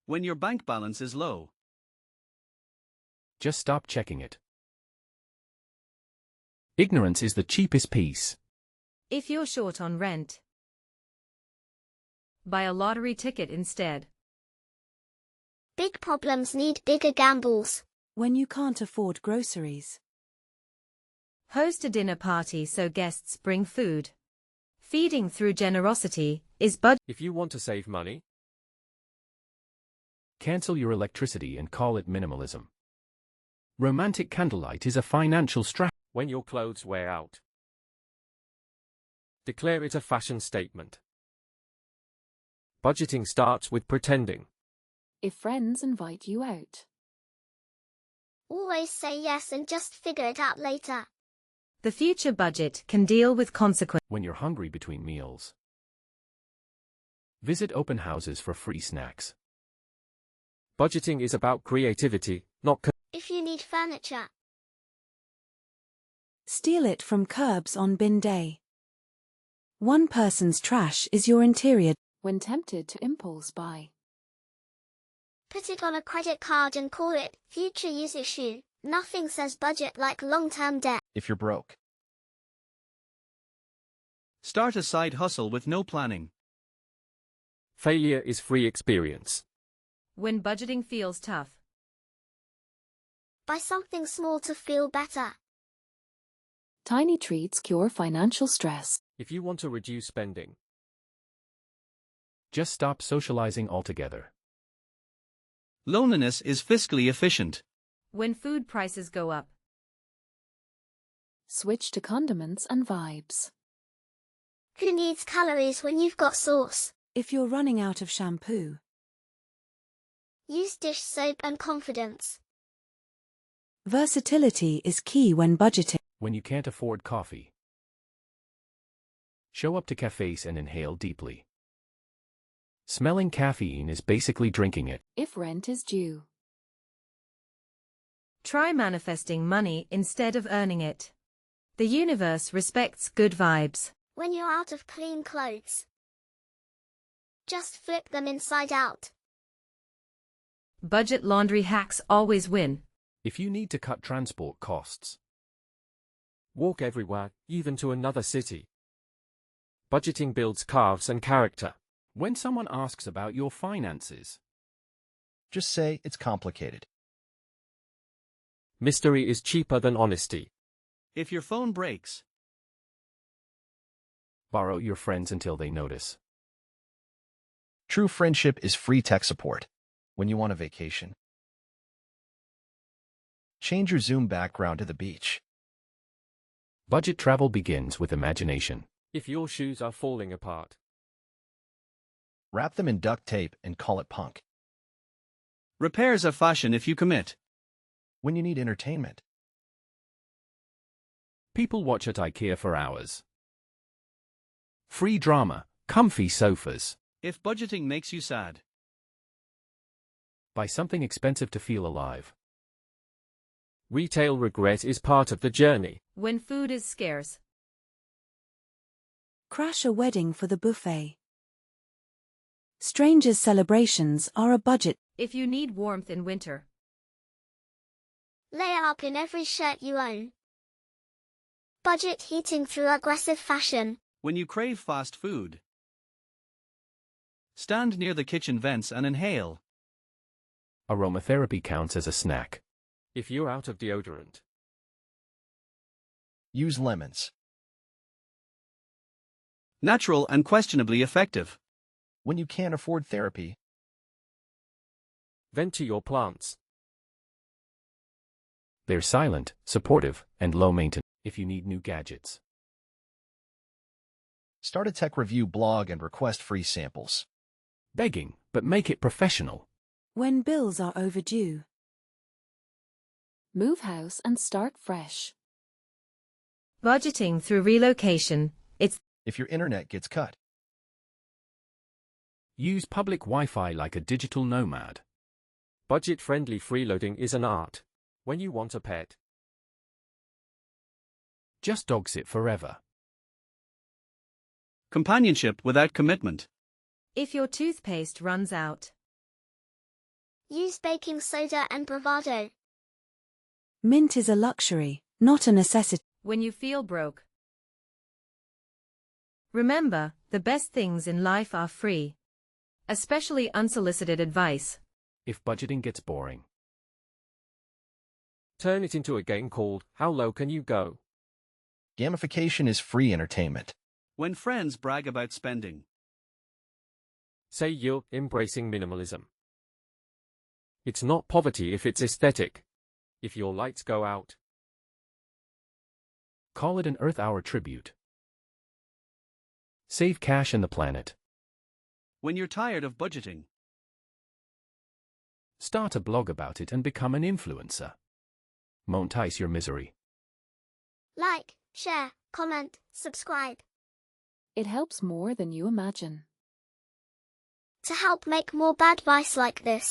When your bank balance is low. Just stop checking it. Ignorance is the cheapest peace. If you're short on rent, buy a lottery ticket instead. Big problems need bigger gambles. When you can't afford groceries. Host a dinner party so guests bring food. Feeding through generosity is budget. If you want to save money, Cancel your electricity and call it minimalism. Romantic candlelight is a financial strategy. when your clothes wear out, declare it a fashion statement. Budgeting starts with pretending. If friends invite you out, Always say yes and just figure it out later. The future budget can deal with consequences. When you're hungry between meals. Visit open houses for free snacks. Budgeting is about creativity, not If you need furniture, Steal it from curbs on bin day. One person's trash is your interior. when tempted to impulse buy, put it on a credit card and call it future use issue. Nothing says budget like long-term debt. If you're broke. Start a side hustle with no planning. failure is free experience. When budgeting feels tough, Buy something small to feel better. tiny treats cure financial stress. If you want to reduce spending, Just stop socializing altogether. Loneliness is fiscally efficient. when food prices go up, Switch to condiments and vibes. Who needs calories when you've got sauce? If you're running out of shampoo. Use dish soap and confidence. Versatility is key when budgeting. When you can't afford coffee. Show up to cafes and inhale deeply. Smelling caffeine is basically drinking it. If rent is due, try manifesting money instead of earning it. The universe respects good vibes. When you're out of clean clothes, just flip them inside out. Budget laundry hacks always win. If you need to cut transport costs. walk everywhere, even to another city. Budgeting builds calves and character. When someone asks about your finances. Just say it's complicated. Mystery is cheaper than honesty. If your phone breaks, Borrow your friends until they notice. True friendship is free tech support. When you want a vacation. Change your Zoom background to the beach. Budget travel begins with imagination. If your shoes are falling apart, Wrap them in duct tape and call it punk. repairs are fashion if you commit. When you need entertainment. People watch at IKEA for hours. Free drama, comfy sofas. If budgeting makes you sad, Buy something expensive to feel alive. retail regret is part of the journey. When food is scarce, Crash a wedding for the buffet. Strangers' celebrations are a budget. if you need warmth in winter, Layer up in every shirt you own. Budget heating through aggressive fashion. when you crave fast food, stand near the kitchen vents and inhale. Aromatherapy counts as a snack. If you're out of deodorant, Use lemons. Natural and questionably effective. When you can't afford therapy. vent to your plants. They're silent, supportive, and low maintenance. If you need new gadgets. Start a tech review blog and request free samples. Begging, but make it professional. When bills are overdue. move house and start fresh. budgeting through relocation, it's If your internet gets cut. Use public Wi-Fi like a digital nomad. Budget-friendly freeloading is an art. When you want a pet, Just dog sit forever. Companionship without commitment. if your toothpaste runs out, Use baking soda and bravado. Mint is a luxury, not a necessity. When you feel broke. Remember, the best things in life are free. Especially unsolicited advice. If budgeting gets boring. Turn it into a game called How Low Can You Go? Gamification is free entertainment. When friends brag about spending. Say you're embracing minimalism. It's not poverty if it's aesthetic. If your lights go out. Call it an Earth Hour tribute. Save cash and the planet. When you're tired of budgeting. Start a blog about it and become an influencer. Monetize your misery. Like, share, comment, subscribe. It helps more than you imagine. To help make more Badvice like this.